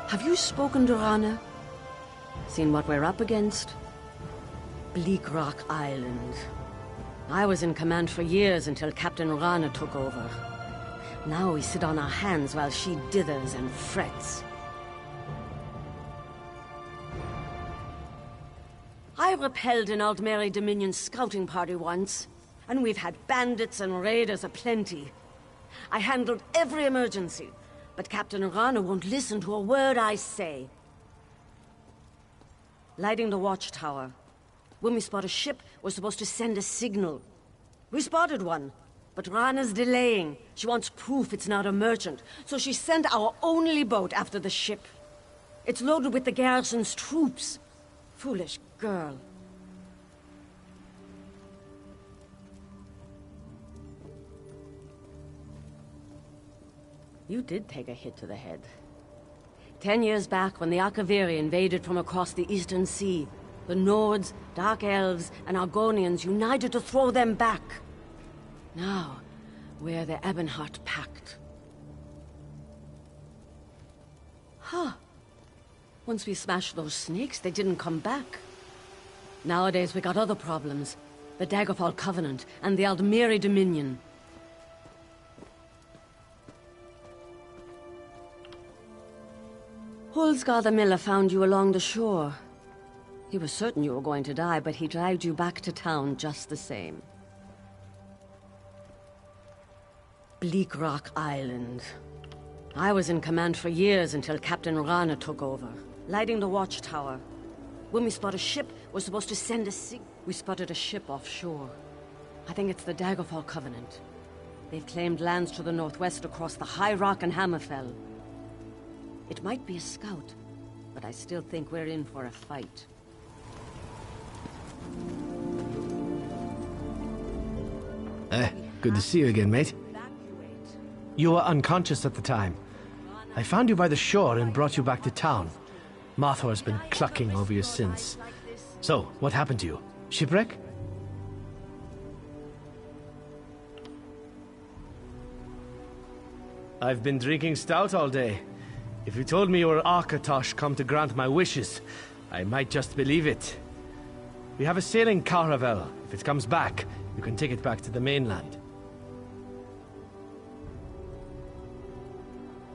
Have you spoken to Rana? Seen what we're up against? Bleak Rock Island. I was in command for years until Captain Rana took over. Now we sit on our hands while she dithers and frets. I repelled an Aldmeri Dominion scouting party once, and we've had bandits and raiders aplenty. I handled every emergency, but Captain Rana won't listen to a word I say. Lighting the watchtower. When we spot a ship, we're supposed to send a signal. We spotted one, but Rana's delaying. She wants proof it's not a merchant, so she sent our only boat after the ship. It's loaded with the garrison's troops. Foolish girl. You did take a hit to the head. 10 years back, when the Akaviri invaded from across the Eastern Sea, the Nords, Dark Elves, and Argonians united to throw them back. Now, we're the Ebonheart Pact. Huh. Once we smashed those snakes, they didn't come back. Nowadays, we got other problems. The Daggerfall Covenant and the Aldmeri Dominion. Hulsgar the Miller found you along the shore. He was certain you were going to die, but he dragged you back to town just the same. Bleak Rock Island. I was in command for years until Captain Rana took over, lighting the watchtower. When we spot a ship, we're supposed to send a We spotted a ship offshore. I think it's the Daggerfall Covenant. They've claimed lands to the northwest across the High Rock and Hammerfell. It might be a scout, but I still think we're in for a fight. Good to see you again, mate. You were unconscious at the time. I found you by the shore and brought you back to town. Mothor's been clucking over you since. So, what happened to you? Shipwreck? I've been drinking stout all day. If you told me you were Akatosh come to grant my wishes, I might just believe it. We have a sailing caravel. If it comes back, you can take it back to the mainland.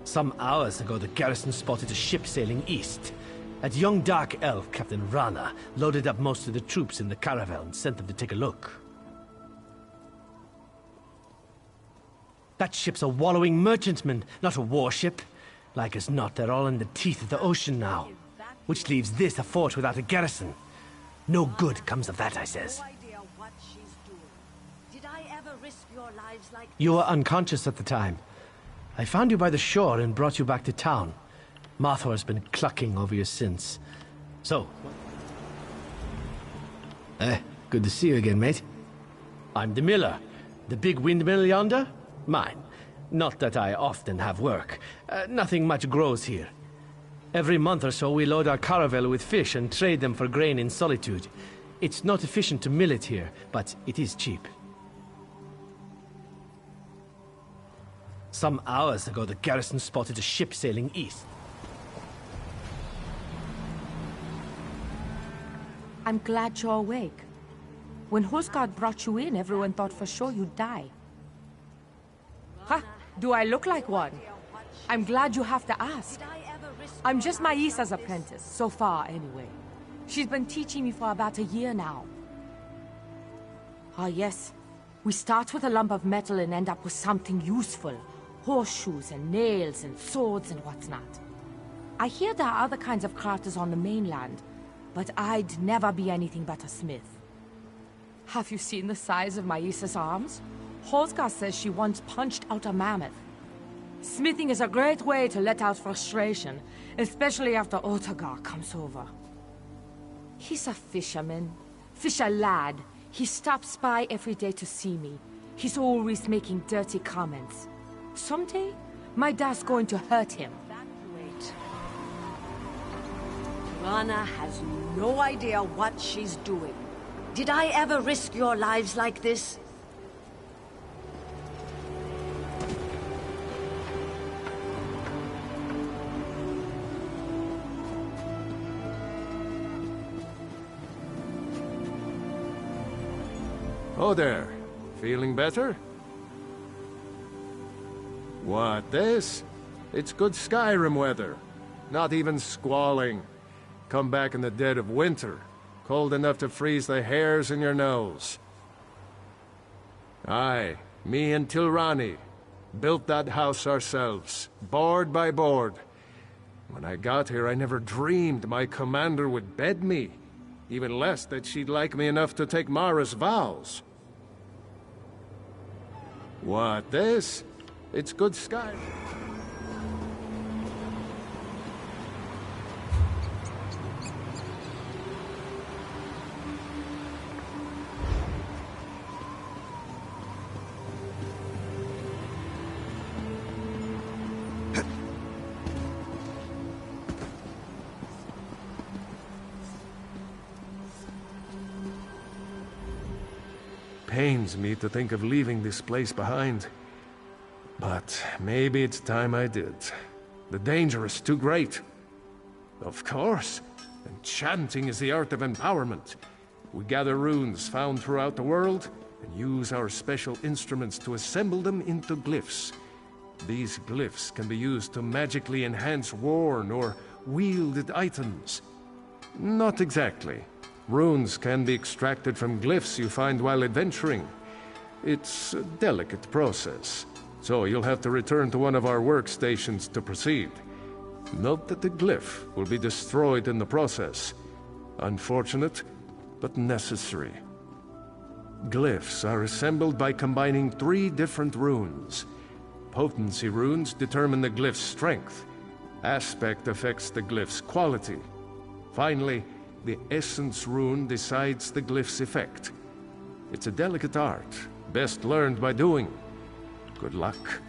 Some hours ago, the garrison spotted a ship sailing east. That young dark elf, Captain Rana, loaded up most of the troops in the caravel and sent them to take a look. That ship's a wallowing merchantman, not a warship. Like as not, they're all in the teeth of the ocean now. Which leaves this a fort without a garrison. No good comes of that, I says. You were unconscious at the time. I found you by the shore and brought you back to town. Mothor's been clucking over you since. So... good to see you again, mate. I'm the miller. The big windmill yonder? Mine. Not that I often have work. Nothing much grows here. Every month or so we load our caravel with fish and trade them for grain in Solitude. It's not efficient to mill it here, but it is cheap. Some hours ago, the garrison spotted a ship sailing east. I'm glad you're awake. When Hulsgar brought you in, everyone thought for sure you'd die. Huh? Do I look like one? I'm glad you have to ask. I'm just Maisa's apprentice, so far anyway. She's been teaching me for about a year now. Ah yes, we start with a lump of metal and end up with something useful. Horseshoes and nails and swords and what's not. I hear there are other kinds of crafters on the mainland, but I'd never be anything but a smith. Have you seen the size of Maisa's arms? Hulsgar says she once punched out a mammoth. Smithing is a great way to let out frustration, especially after Otagar comes over. He's a fisherman. Fisher lad. He stops by every day to see me. He's always making dirty comments. Someday, my dad's going to hurt him. Wait. Rana has no idea what she's doing. Did I ever risk your lives like this? Oh there. Feeling better? What, this? It's good Skyrim weather. Not even squalling. Come back in the dead of winter. Cold enough to freeze the hairs in your nose. Aye, me and Tilrani. Built that house ourselves, board by board. When I got here, I never dreamed my commander would bed me. Even less that she'd like me enough to take Mara's vows. What, this? It's good Skyrim. Pains me to think of leaving this place behind. But maybe it's time I did. The danger is too great. Of course. Enchanting is the art of empowerment. We gather runes found throughout the world and use our special instruments to assemble them into glyphs. These glyphs can be used to magically enhance worn or wielded items. Not exactly. Runes can be extracted from glyphs you find while adventuring. It's a delicate process, so you'll have to return to one of our workstations to proceed. Note that the glyph will be destroyed in the process. Unfortunate, but necessary. Glyphs are assembled by combining 3 different runes. Potency runes determine the glyph's strength. Aspect affects the glyph's quality. Finally, the Essence rune decides the glyph's effect. It's a delicate art, best learned by doing. Good luck.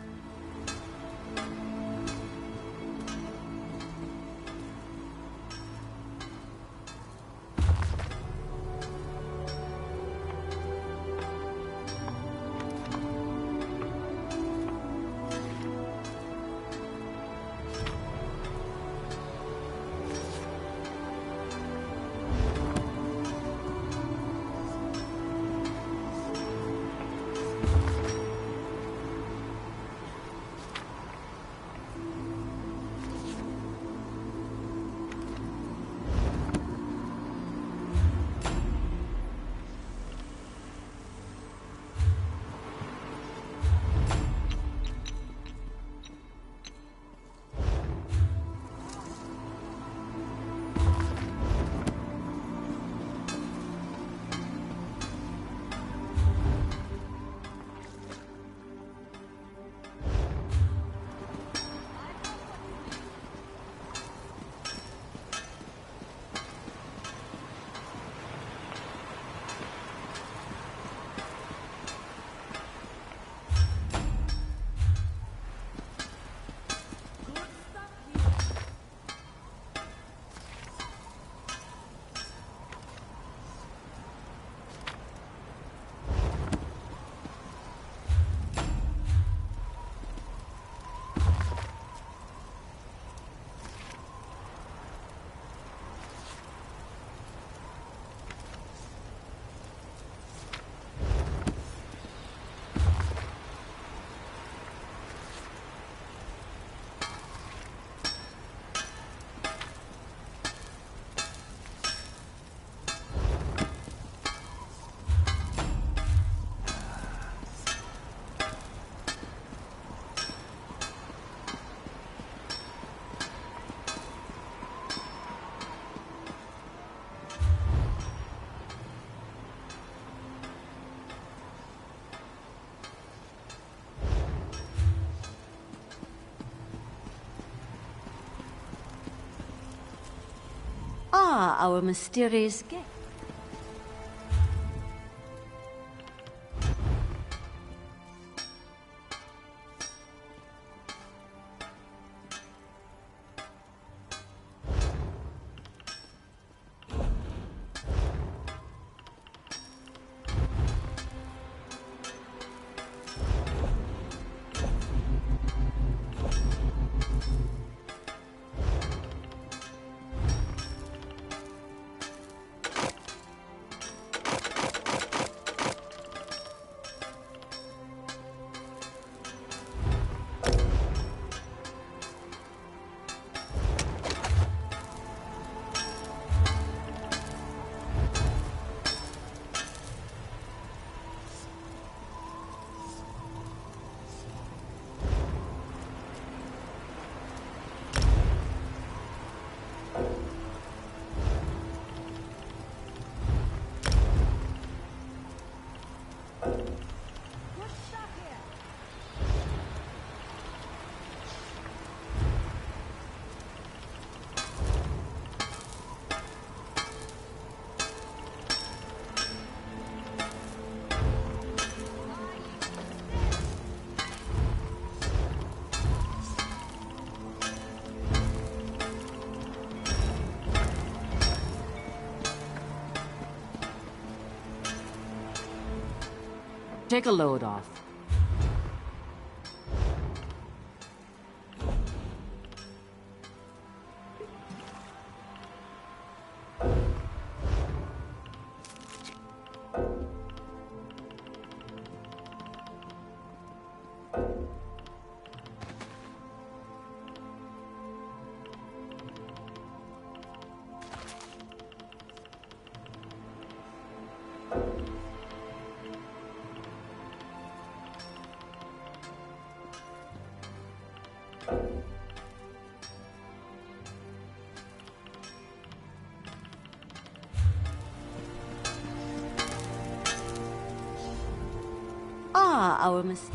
Ah, our mysterious guest. Take a load off. Ah, our miss.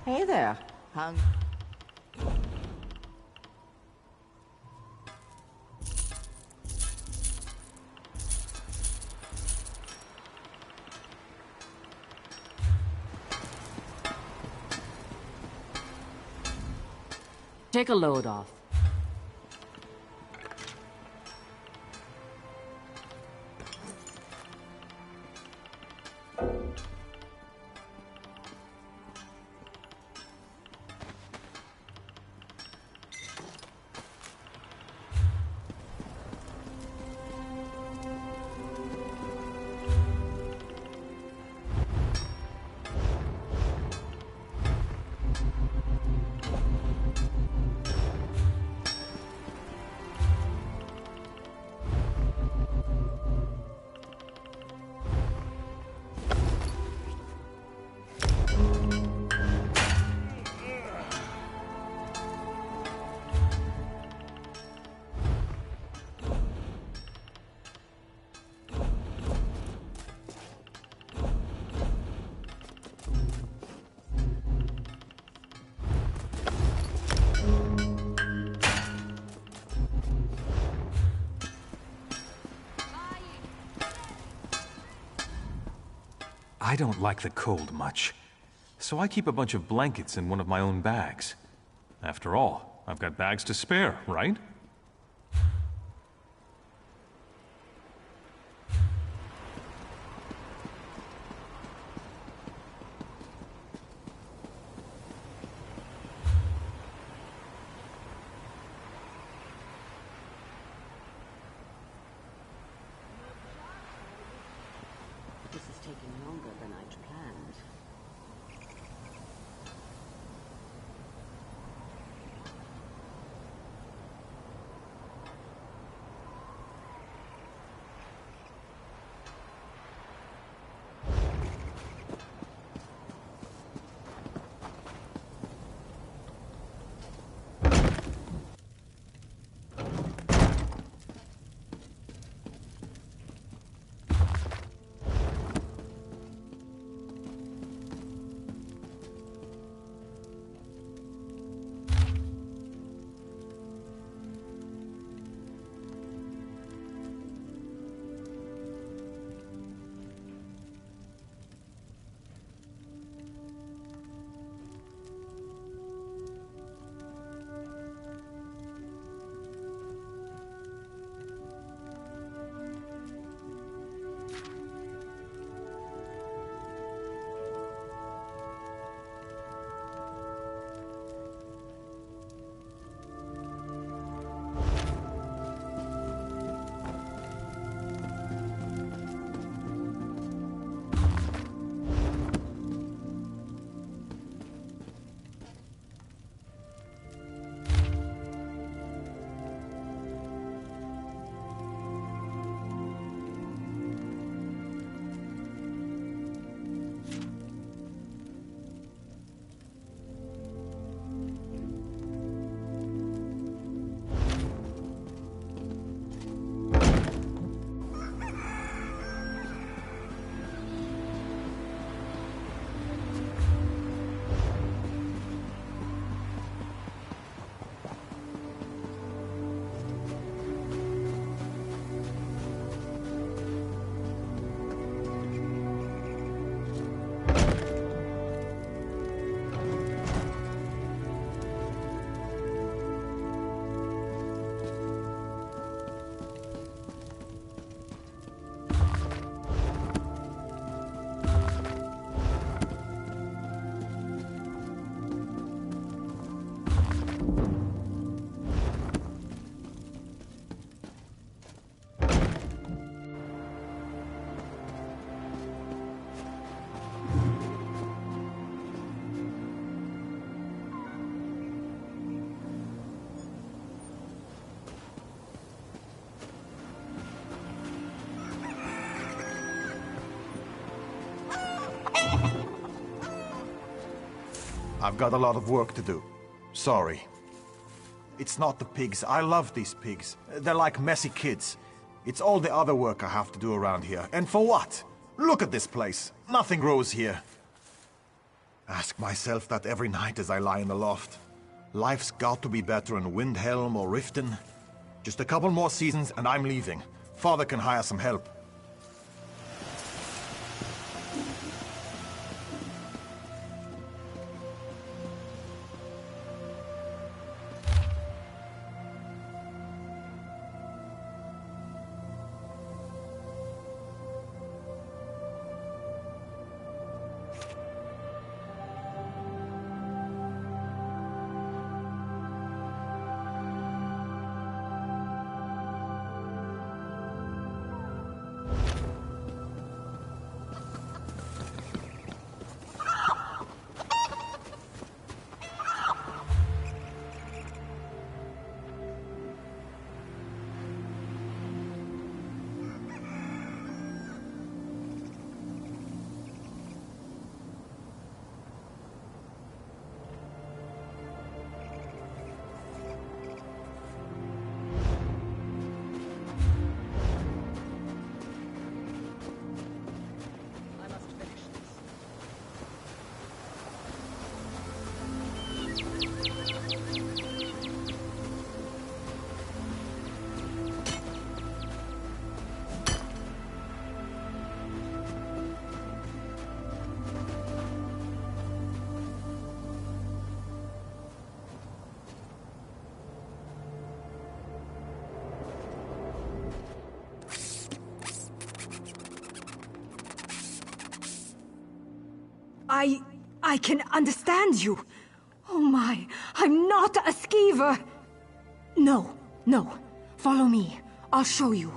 Hey there. Take a load off. I don't like the cold much, so I keep a bunch of blankets in one of my own bags. After all, I've got bags to spare, right? I've got a lot of work to do. Sorry. It's not the pigs. I love these pigs. They're like messy kids. It's all the other work I have to do around here. And for what? Look at this place. Nothing grows here. Ask myself that every night as I lie in the loft. Life's got to be better in Windhelm or Riften. Just a couple more seasons and I'm leaving. Father can hire some help. I can understand you. Oh my, I'm not a skeever. No, no. Follow me. I'll show you.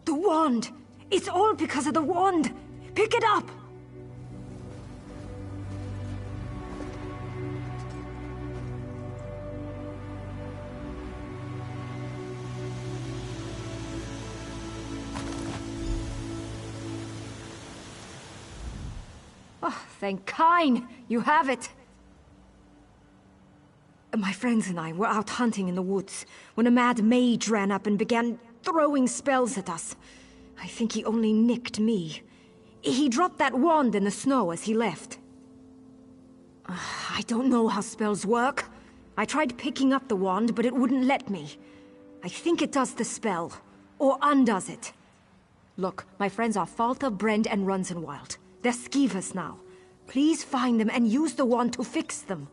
The wand! It's all because of the wand! Pick it up! Oh, thank Kyne! You have it! My friends and I were out hunting in the woods when a mad mage ran up and began throwing spells at us. I think he only nicked me. He dropped that wand in the snow as he left. I don't know how spells work. I tried picking up the wand, but it wouldn't let me. I think it does the spell, or undoes it. Look, my friends are Falta, Brend, and Runzenwild. They're skeevers now. Please find them and use the wand to fix them.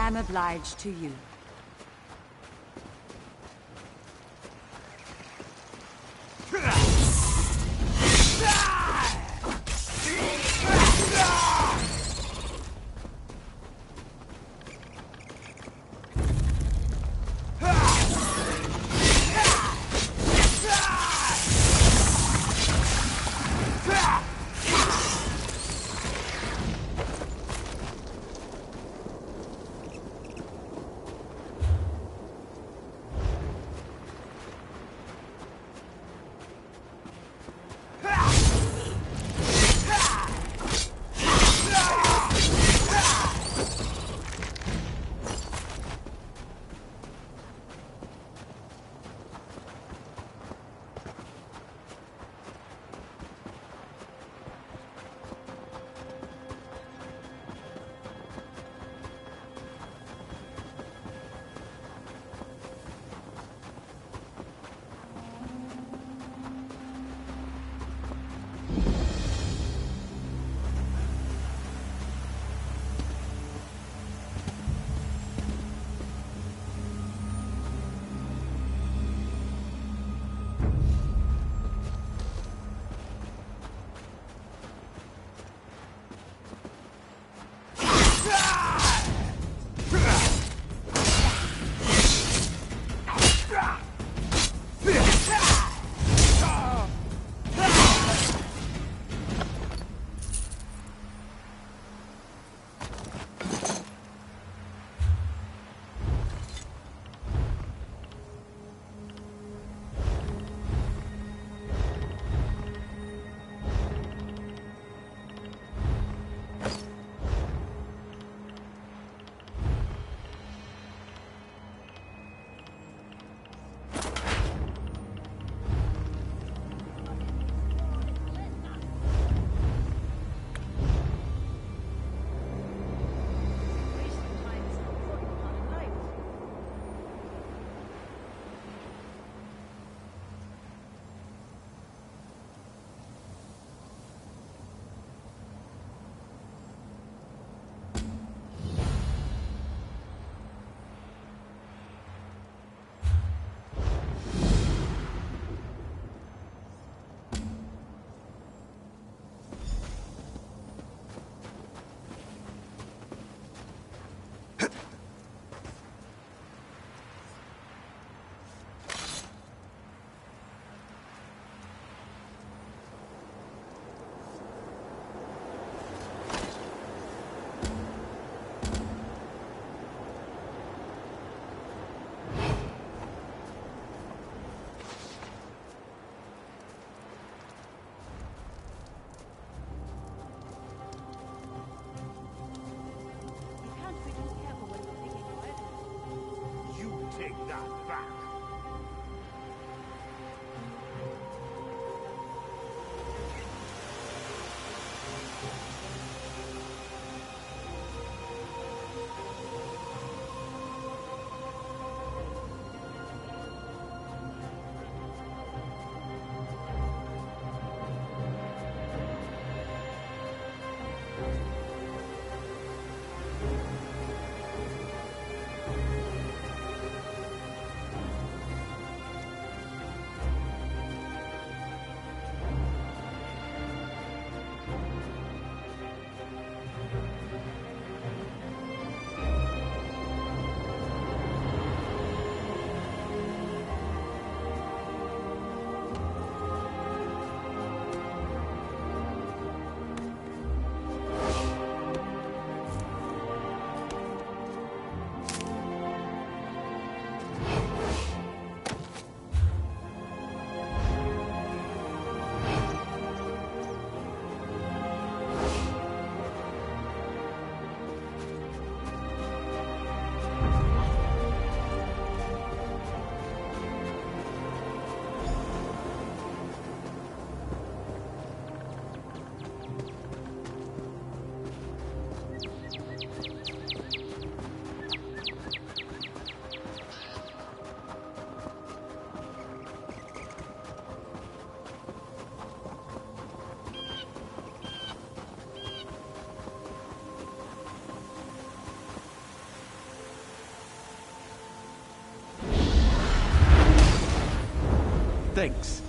I'm obliged to you. Thanks.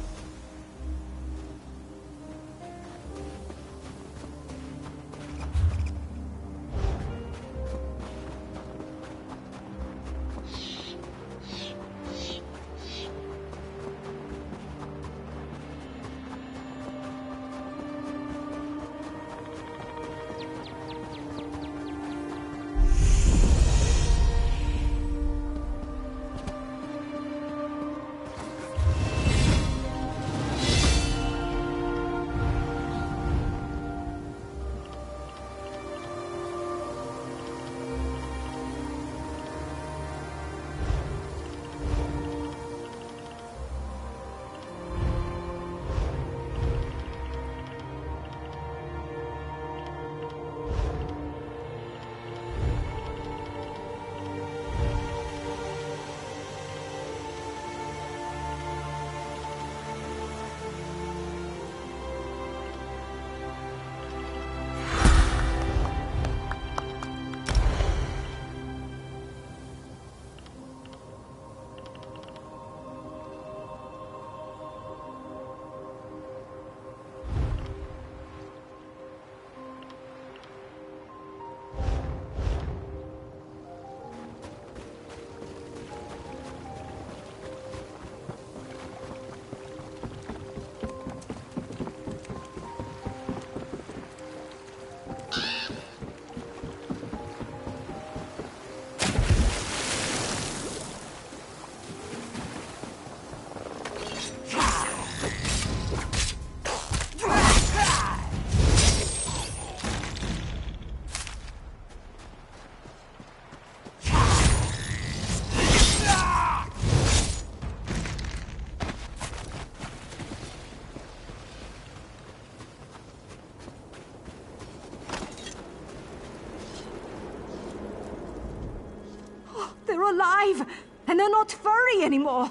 They're alive! And they're not furry anymore!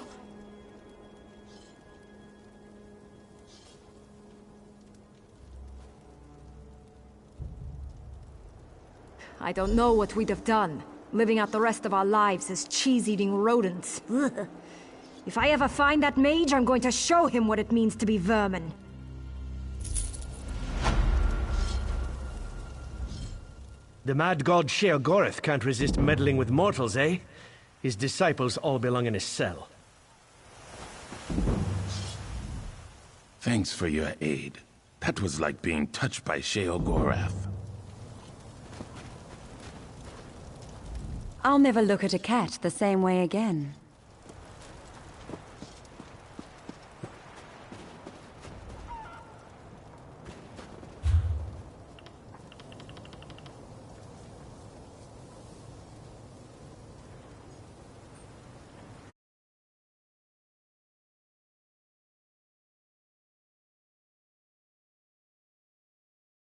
I don't know what we'd have done, living out the rest of our lives as cheese-eating rodents. If I ever find that mage, I'm going to show him what it means to be vermin. The mad god Sheogorath can't resist meddling with mortals, eh? His disciples all belong in his cell. Thanks for your aid. That was like being touched by Sheogorath. I'll never look at a cat the same way again.